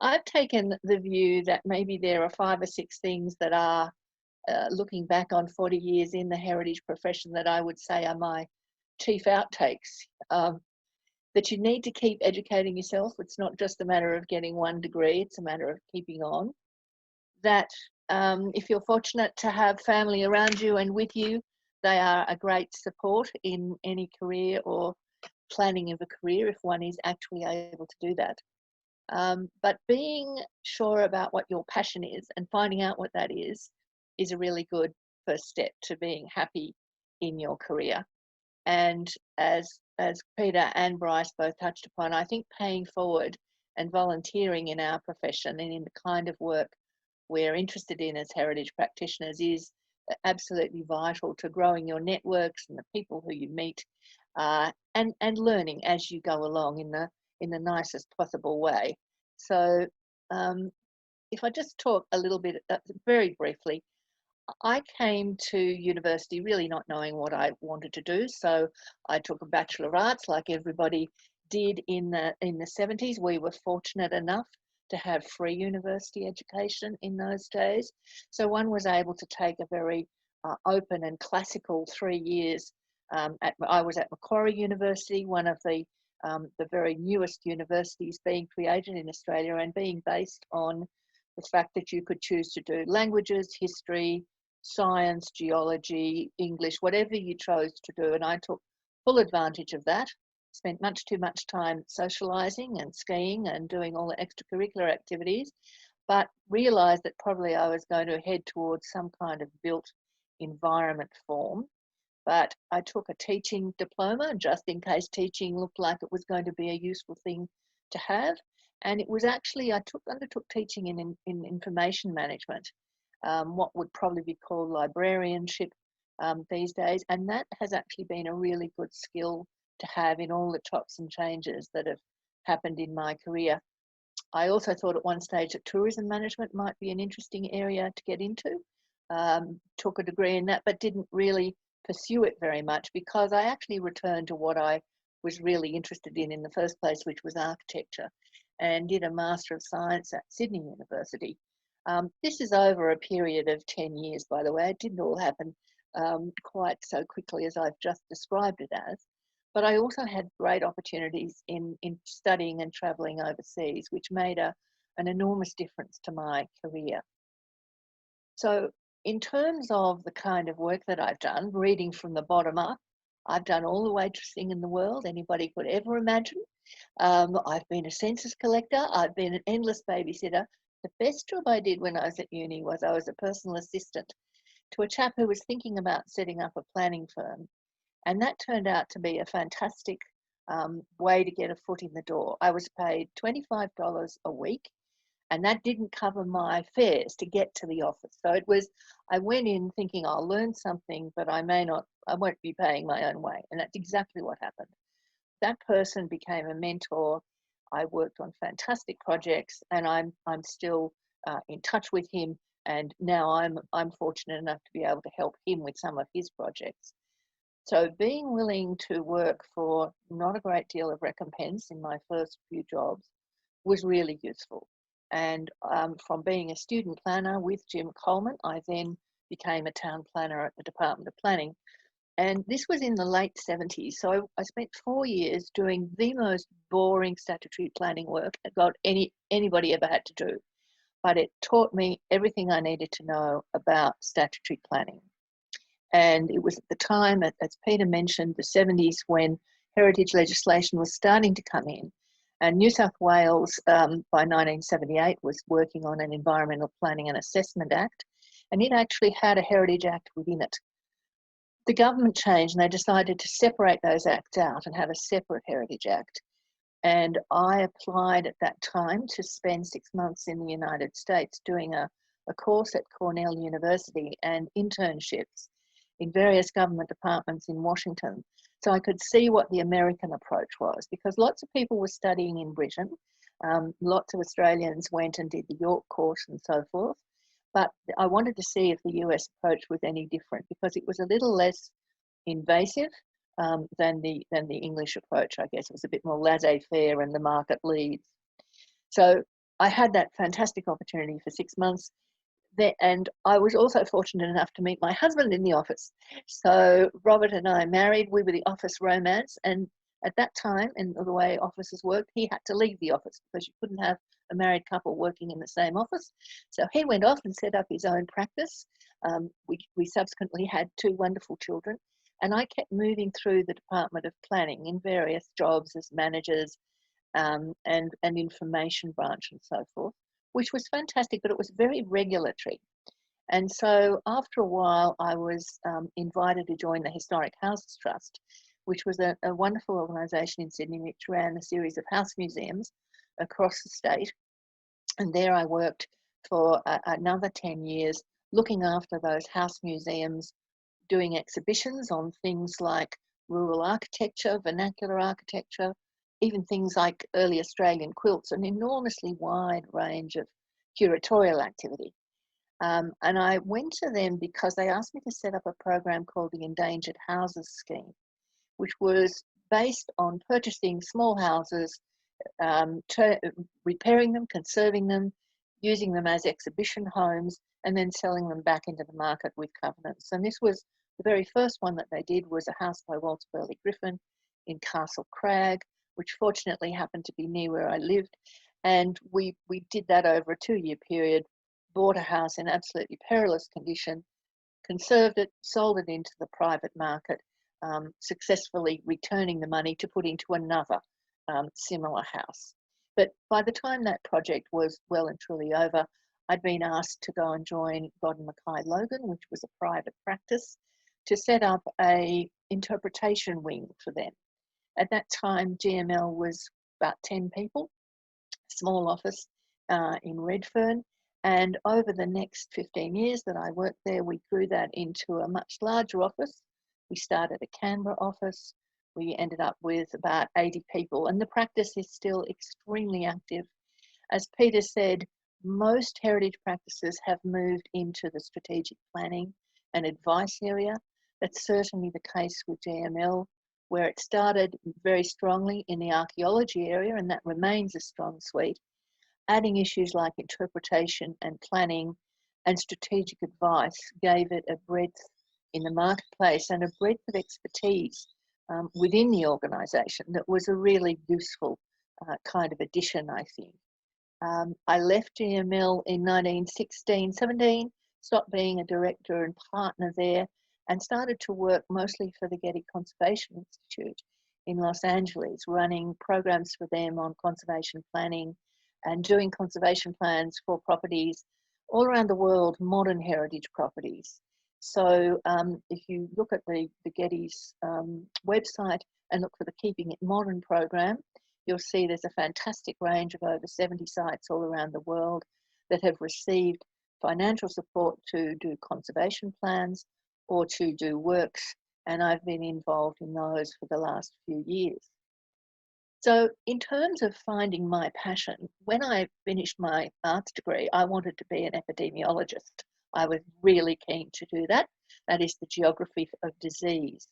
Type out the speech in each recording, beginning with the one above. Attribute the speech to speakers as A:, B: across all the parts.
A: I've taken the view that maybe there are 5 or 6 things that are, looking back on 40 years in the heritage profession, that I would say are my chief outtakes. That you need to keep educating yourself. It's not just a matter of getting one degree, it's a matter of keeping on. That if you're fortunate to have family around you and with you, they are a great support in any career or planning of a career if one is actually able to do that. But being sure about what your passion is and finding out what that is a really good first step to being happy in your career. And as Peter and Bryce both touched upon, I think paying forward and volunteering in our profession and in the kind of work we're interested in as heritage practitioners is absolutely vital to growing your networks and the people who you meet, and learning as you go along in the nicest possible way. So if I just talk a little bit, very briefly, I came to university really not knowing what I wanted to do. So I took a Bachelor of Arts like everybody did in the 70s. We were fortunate enough to have free university education in those days. So one was able to take a very open and classical 3 years. I was at Macquarie University, one of the very newest universities being created in Australia, and being based on the fact that you could choose to do languages, history, science, geology, English, whatever you chose to do. And I took full advantage of that. Spent much too much time socialising and skiing and doing all the extracurricular activities, but realised that probably I was going to head towards some kind of built environment form. But I took a teaching diploma just in case teaching looked like it was going to be a useful thing to have. And it was actually, I undertook teaching in information management, what would probably be called librarianship these days. And that has actually been a really good skill to have in all the chops and changes that have happened in my career. I also thought at one stage that tourism management might be an interesting area to get into. Took a degree in that, but didn't really pursue it very much because I actually returned to what I was really interested in the first place, which was architecture, and did a Master of Science at Sydney University. This is over a period of 10 years, by the way. It didn't all happen quite so quickly as I've just described it as. But I also had great opportunities in studying and travelling overseas, which made an enormous difference to my career. So in terms of the kind of work that I've done, reading from the bottom up, I've done all the waitressing in the world anybody could ever imagine. I've been a census collector. I've been an endless babysitter. The best job I did when I was at uni was I was a personal assistant to a chap who was thinking about setting up a planning firm. And that turned out to be a fantastic way to get a foot in the door. I was paid $25 a week, and that didn't cover my fares to get to the office. So it was, I went in thinking I'll learn something, but I won't be paying my own way. And that's exactly what happened. That person became a mentor. I worked on fantastic projects, and I'm still in touch with him. And now I'm fortunate enough to be able to help him with some of his projects. So being willing to work for not a great deal of recompense in my first few jobs was really useful. And from being a student planner with Jim Coleman, I then became a town planner at the Department of Planning. And this was in the late 70s. So I spent 4 years doing the most boring statutory planning work that anybody ever had to do. But it taught me everything I needed to know about statutory planning. And it was at the time, as Peter mentioned, the 70s, when heritage legislation was starting to come in. And New South Wales, by 1978, was working on an Environmental Planning and Assessment Act, and it actually had a Heritage Act within it. The government changed and they decided to separate those acts out and have a separate Heritage Act. And I applied at that time to spend 6 months in the United States doing a course at Cornell University and internships in various government departments in Washington. So I could see what the American approach was, because lots of people were studying in Britain. Lots of Australians went and did the York course and so forth. But I wanted to see if the US approach was any different, because it was a little less invasive than the English approach. I guess it was a bit more laissez-faire and the market leads. So I had that fantastic opportunity for 6 months there, and I was also fortunate enough to meet my husband in the office. So Robert and I married. We were the office romance, and at that time, in the way offices worked, he had to leave the office because you couldn't have a married couple working in the same office. So he went off and set up his own practice. We subsequently had 2 wonderful children, and I kept moving through the Department of Planning in various jobs as managers, and information branch and so forth, which was fantastic, but it was very regulatory. And so after a while, I was invited to join the Historic Houses Trust, which was a wonderful organisation in Sydney which ran a series of house museums across the state. And there I worked for another 10 years, looking after those house museums, doing exhibitions on things like rural architecture, vernacular architecture, even things like early Australian quilts, an enormously wide range of curatorial activity. And I went to them because they asked me to set up a program called the Endangered Houses Scheme, which was based on purchasing small houses, repairing them, conserving them, using them as exhibition homes, and then selling them back into the market with covenants. And this was the very first one that they did, was a house by Walter Burley Griffin in Castle Crag, which fortunately happened to be near where I lived. And we did that over a 2-year period, bought a house in absolutely perilous condition, conserved it, sold it into the private market, successfully returning the money to put into another similar house. But by the time that project was well and truly over, I'd been asked to go and join Godden Mackay Logan, which was a private practice, to set up a interpretation wing for them. At that time, GML was about 10 people, small office in Redfern. And over the next 15 years that I worked there, we grew that into a much larger office. We started a Canberra office. We ended up with about 80 people, and the practice is still extremely active. As Peter said, most heritage practices have moved into the strategic planning and advice area. That's certainly the case with GML, where it started very strongly in the archaeology area, and that remains a strong suite. Adding issues like interpretation and planning and strategic advice gave it a breadth in the marketplace and a breadth of expertise within the organisation that was a really useful kind of addition, I think. I left GML in 1916-17, stopped being a director and partner there, and started to work mostly for the Getty Conservation Institute in Los Angeles, running programs for them on conservation planning and doing conservation plans for properties all around the world, modern heritage properties. So if you look at the Getty's website and look for the Keeping It Modern program, you'll see there's a fantastic range of over 70 sites all around the world that have received financial support to do conservation plans or to do works, and I've been involved in those for the last few years. So in terms of finding my passion, when I finished my arts degree, I wanted to be an epidemiologist. I was really keen to do that. That is the geography of disease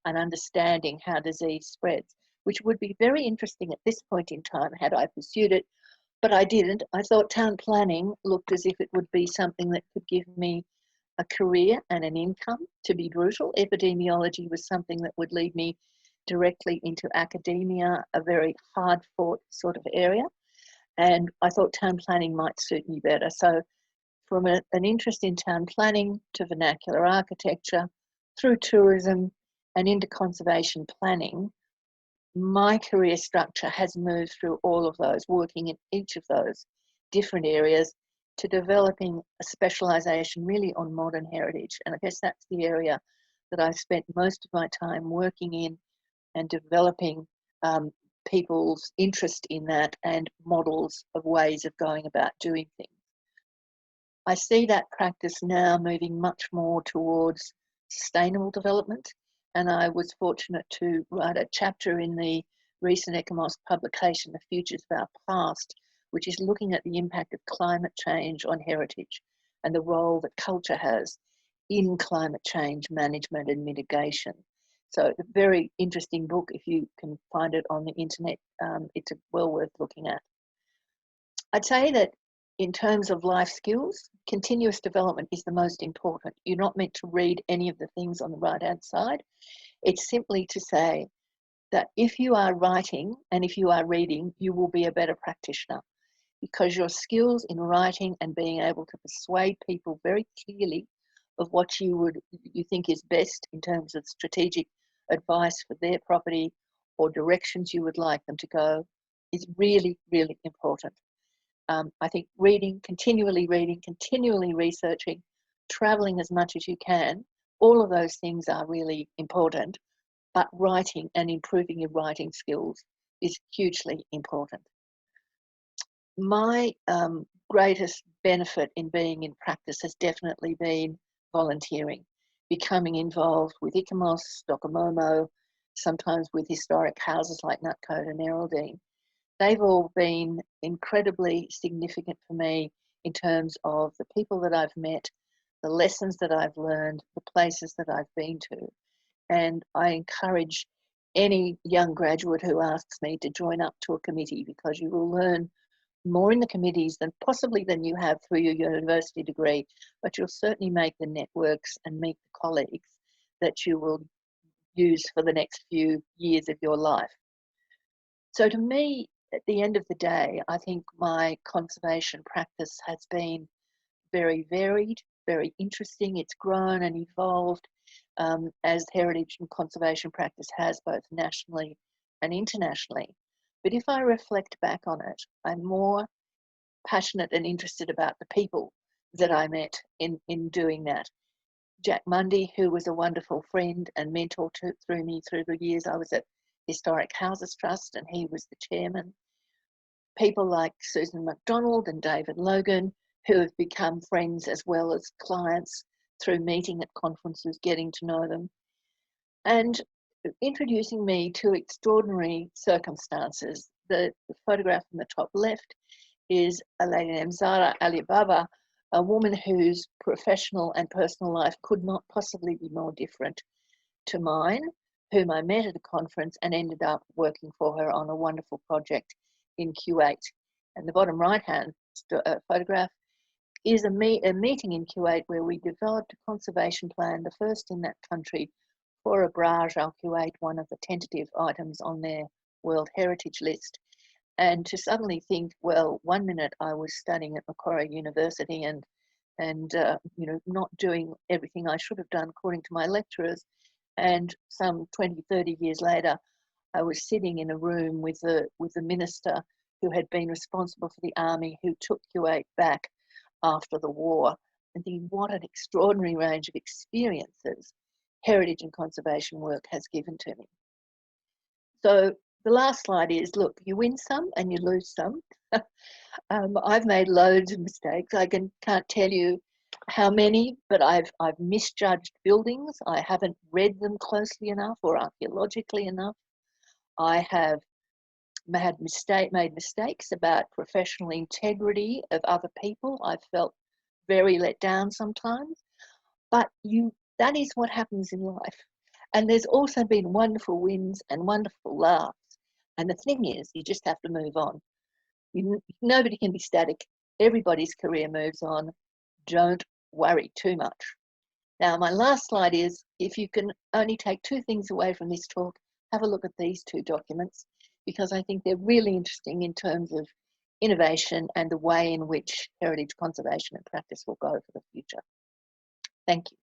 A: and understanding how disease spreads, which would be very interesting at this point in time had I pursued it, but I didn't. I thought town planning looked as if it would be something that could give me a career and an income. To be brutal, epidemiology was something that would lead me directly into academia, a very hard-fought sort of area, and I thought town planning might suit me better. So from an interest in town planning to vernacular architecture, through tourism and into conservation planning, my career structure has moved through all of those, working in each of those different areas to developing a specialisation really on modern heritage. And I guess that's the area that I've spent most of my time working in and developing people's interest in that and models of ways of going about doing things. I see that practice now moving much more towards sustainable development, and I was fortunate to write a chapter in the recent ICOMOS publication, The Futures of Our Past, which is looking at the impact of climate change on heritage and the role that culture has in climate change management and mitigation. So a very interesting book. If you can find it on the internet, it's well worth looking at. I'd say that in terms of life skills, continuous development is the most important. You're not meant to read any of the things on the right-hand side. It's simply to say that if you are writing and if you are reading, you will be a better practitioner, because your skills in writing and being able to persuade people very clearly of what you think is best in terms of strategic advice for their property or directions you would like them to go is really, really important. I think reading, continually researching, traveling as much as you can, all of those things are really important, but writing and improving your writing skills is hugely important. My greatest benefit in being in practice has definitely been volunteering, becoming involved with ICOMOS, Docomomo, sometimes with historic houses like Nutcote and Eraldine. They've all been incredibly significant for me in terms of the people that I've met, the lessons that I've learned, the places that I've been to. And I encourage any young graduate who asks me to join up to a committee, because you will learn more in the committees than you have through your university degree, but you'll certainly make the networks and meet the colleagues that you will use for the next few years of your life. So to me, at the end of the day, I think my conservation practice has been very varied, very interesting. It's grown and evolved as heritage and conservation practice has, both nationally and internationally. But if I reflect back on it, I'm more passionate and interested about the people that I met in doing that. Jack Mundy, who was a wonderful friend and mentor through me through the years I was at Historic Houses Trust, and he was the chairman. People like Susan MacDonald and David Logan, who have become friends as well as clients through meeting at conferences, getting to know them, and introducing me to extraordinary circumstances. The photograph in the top left is a lady named Zara Alibaba, a woman whose professional and personal life could not possibly be more different to mine, whom I met at a conference and ended up working for her on a wonderful project in Kuwait. And the bottom right-hand photograph is a meeting in Kuwait where we developed a conservation plan, the first in that country, for Abraj Al Kuwait, one of the tentative items on their World Heritage List. And to suddenly think, well, one minute I was studying at Macquarie University and not doing everything I should have done according to my lecturers, and some 20, 30 years later, I was sitting in a room with a minister who had been responsible for the army who took Kuwait back after the war, and thinking what an extraordinary range of experiences heritage and conservation work has given to me. So the last slide is, look, you win some and you lose some. I've made loads of mistakes. I can't tell you how many, but I've misjudged buildings. I haven't read them closely enough or archaeologically enough. I have made mistakes about professional integrity of other people. I've felt very let down sometimes, but that is what happens in life. And there's also been wonderful wins and wonderful laughs. And the thing is, you just have to move on. Nobody can be static. Everybody's career moves on. Don't worry too much. Now, my last slide is, if you can only take two things away from this talk, have a look at these two documents, because I think they're really interesting in terms of innovation and the way in which heritage conservation and practice will go for the future. Thank you.